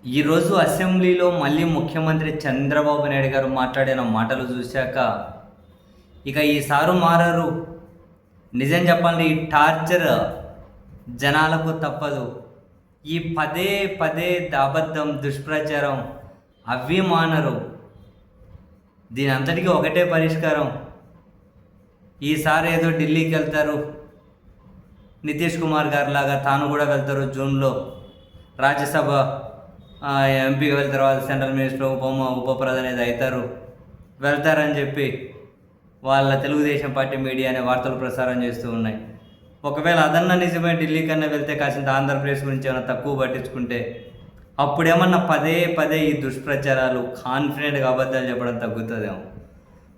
ఈరోజు అసెంబ్లీలో మళ్ళీ ముఖ్యమంత్రి చంద్రబాబు నాయుడు గారు మాట్లాడిన మాటలు చూశాక ఇక ఈసారి మారరు. నిజం చెప్పాలంటే ఈ టార్చర్ జనాలకు తప్పదు. ఈ పదే పదే అబద్ధం, దుష్ప్రచారం అవి మానరు. దీని అంతటికీ ఒకటే పరిష్కారం. ఈసారి ఏదో ఢిల్లీకి వెళ్తారు, నితీష్ కుమార్ గారు లాగా తాను కూడా వెళ్తారు. జూన్లో రాజ్యసభ ఎంపీగా వెళ్ళిన తర్వాత సెంట్రల్ మినిస్టర్ ఉప ప్రధాని అవుతారు, వెళ్తారని చెప్పి వాళ్ళ తెలుగుదేశం పార్టీ మీడియా అనే వార్తలు ప్రసారం చేస్తూ ఉన్నాయి. ఒకవేళ అదన్నా నిజమే, ఢిల్లీ కన్నా వెళ్తే కాసింత ఆంధ్రప్రదేశ్ గురించి ఏమైనా తక్కువ పట్టించుకుంటే అప్పుడేమన్నా పదే పదే ఈ దుష్ప్రచారాలు, కాన్ఫిడెంట్గా అబద్ధాలు చెప్పడం తగ్గుతుందేమో.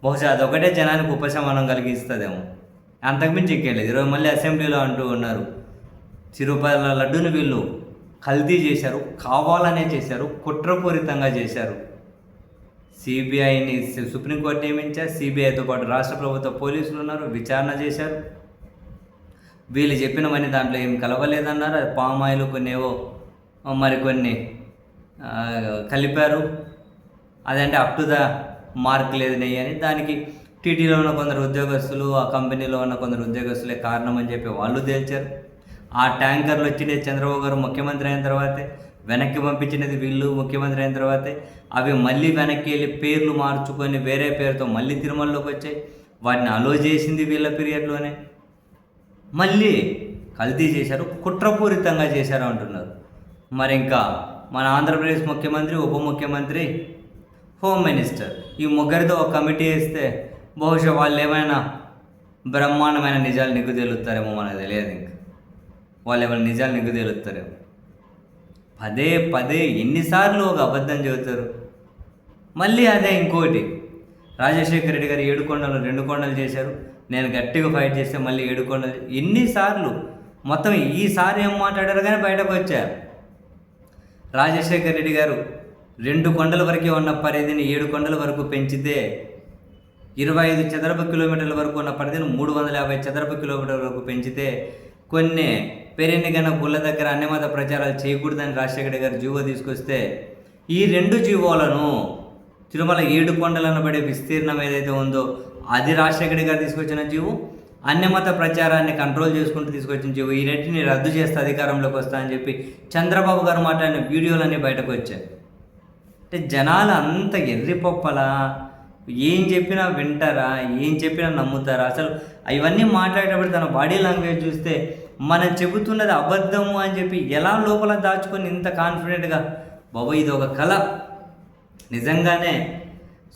బహుశా అదొకటే జనానికి ఉపశమనం కలిగిస్తుందేమో, అంతకుమించి ఇంకేలేదు. ఈరోజు మళ్ళీ అసెంబ్లీలో అంటూ ఉన్నారు, చిరుపల లడ్డూని వీళ్ళు కల్తీ చేశారు, కావాలనే చేశారు, కుట్రపూరితంగా చేశారు. సిబిఐని సుప్రీంకోర్టు నియమించారు, సిబిఐతో పాటు రాష్ట్ర ప్రభుత్వ పోలీసులు ఉన్నారు, విచారణ చేశారు. వీళ్ళు చెప్పినవన్నీ దాంట్లో ఏం కలవలేదన్నారు. అది పామాయిల్ కొన్నేవో మరికొన్ని కలిపారు. అదంటే అప్ టు ద మార్క్ లేదు నెయ్యి అని. దానికి టీటీలో ఉన్న కొందరు ఉద్యోగస్తులు, ఆ కంపెనీలో ఉన్న కొందరు ఉద్యోగస్తులే కారణం అని చెప్పి వాళ్ళు తేల్చారు. ఆ ట్యాంకర్లు వచ్చినది చంద్రబాబు గారు ముఖ్యమంత్రి అయిన తర్వాతే, వెనక్కి పంపించినది వీళ్ళు ముఖ్యమంత్రి అయిన తర్వాతే. అవి మళ్ళీ వెనక్కి వెళ్ళి పేర్లు మార్చుకొని వేరే పేరుతో మళ్ళీ తిరుమలలోకి వచ్చాయి. వాటిని అలో చేసింది వీళ్ళ పీరియడ్లోనే. మళ్ళీ కల్తీ చేశారు, కుట్రపూరితంగా చేశారు అంటున్నారు. మరి ఇంకా మన ఆంధ్రప్రదేశ్ ముఖ్యమంత్రి, ఉప ముఖ్యమంత్రి, హోమ్ మినిస్టర్, ఈ ముగ్గురితో ఒక కమిటీ వేస్తే బహుశా వాళ్ళు ఏమైనా బ్రహ్మాండమైన నిజాలు నిగ్గు తేలుస్తారేమో, మనకు తెలియదు. ఇంకా వాళ్ళు ఏమైనా నిజాలు నిగ్గు తేలుస్తారేమో. పదే పదే ఎన్నిసార్లు ఒక అబద్ధం చెబుతారు. మళ్ళీ అదే ఇంకోటి, రాజశేఖర రెడ్డి గారు 7 కొండలు 2 కొండలు చేశారు, నేను గట్టిగా ఫైట్ చేస్తే మళ్ళీ 7 కొండలు. ఎన్నిసార్లు మొత్తం ఈసారి ఏం మాట్లాడారు కానీ బయటకు వచ్చారు. రాజశేఖర రెడ్డి గారు 2 కొండల వరకే ఉన్న పరిధిని 7 కొండల వరకు పెంచితే 25 చదరపు కిలోమీటర్ల వరకు ఉన్న పరిధిని 350 చదరపు కిలోమీటర్ల వరకు పెంచితే, కొన్ని పెరెన్నిగన గుళ్ళ దగ్గర అన్యమత ప్రచారాలు చేయకూడదని రాజశేఖర గారు జీవో తీసుకొస్తే, ఈ 2 జీవోలను తిరుమల 7 కొండలు అనబడే విస్తీర్ణం ఏదైతే ఉందో అది రాజశేఖర గారు తీసుకొచ్చిన జీవో, అన్యమత ప్రచారాన్ని కంట్రోల్ చేసుకుంటూ తీసుకొచ్చిన జీవో, ఈ రెంటిని రద్దు చేస్తే అధికారంలోకి వస్తా అని చెప్పి చంద్రబాబు గారు మాట్లాడిన వీడియోలన్నీ బయటకు వచ్చాయి. అంటే జనాలు అంత ఎర్రిపొప్పలా, ఏం చెప్పినా వింటారా, ఏం చెప్పినా నమ్ముతారా? అసలు ఇవన్నీ మాట్లాడేటప్పుడు తన బాడీ లాంగ్వేజ్ చూస్తే మనం చెబుతున్నది అబద్ధము అని చెప్పి ఎలా లోపల దాచుకొని ఇంత కాన్ఫిడెంట్గా, బాబా ఇది ఒక కళ, నిజంగానే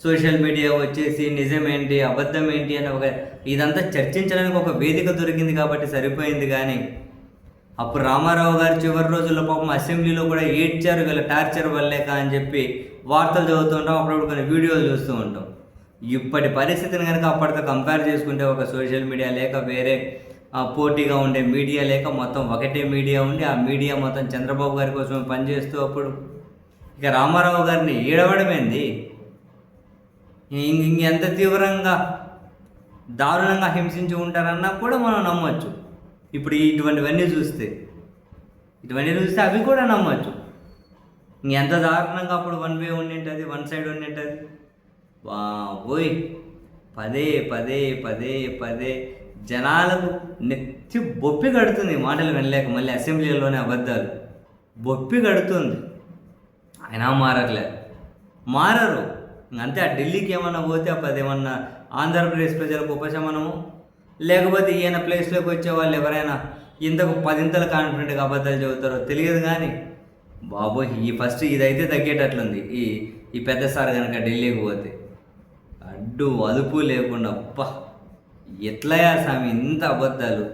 సోషల్ మీడియా వచ్చేసి నిజమేంటి అబద్ధం ఏంటి అని ఇదంతా చర్చించడానికి ఒక వేదిక దొరికింది కాబట్టి సరిపోయింది. కానీ అప్పుడు రామారావు గారు చివరి రోజుల్లో పాపం అసెంబ్లీలో కూడా ఏడ్చారు వీళ్ళ టార్చర్ వల్లేక అని చెప్పి వార్తలు చదువుతుంటాం, అప్పుడప్పుడు కొన్ని వీడియోలు చూస్తూ ఉంటాం. ఇప్పటి పరిస్థితిని కనుక అప్పటితో కంపేర్ చేసుకుంటే, ఒక సోషల్ మీడియా లేక వేరే పోటీగా ఉండే మీడియా లేక మొత్తం ఒకటే మీడియా ఉండి, ఆ మీడియా మొత్తం చంద్రబాబు గారి కోసం పనిచేస్తూ అప్పుడు ఇక రామారావు గారిని ఏడవడమేంది, ఇంకెంత తీవ్రంగా దారుణంగా హింసించి ఉంటారన్నా కూడా మనం నమ్మచ్చు. ఇప్పుడు ఇటువంటివన్నీ చూస్తే అవి కూడా నమ్మచ్చు. ఇంకెంత దారుణంగా అప్పుడు 1 వే ఉండింటుంది, 1 సైడ్ ఉండింటుంది. పోయి పదే పదే పదే పదే జనాలకు నెత్తి బొప్పి కడుతుంది మాటలు వినలేక. మళ్ళీ అసెంబ్లీలోనే అబద్ధాలు బొప్పి కడుతుంది. అయినా మారరు. అంతే. ఆ ఢిల్లీకి ఏమన్నా పోతే అదేమన్నా ఆంధ్రప్రదేశ్ ప్రజలకు ఉపశమనము, లేకపోతే ఈయన ప్లేస్లోకి వచ్చే వాళ్ళు ఎవరైనా ఇంతకు 10 కాన్ఫిడెంట్గా అబద్ధాలు చెబుతారో తెలియదు. కానీ బాబోయ్, ఫస్ట్ ఇదైతే తగ్గేటట్లుంది. ఈ పెద్ద సార్ కనుక ఢిల్లీకి పోతే అడ్డు అదుపు లేకుండా, ఎట్లయా స్వామి ఇంత అబద్ధాలు.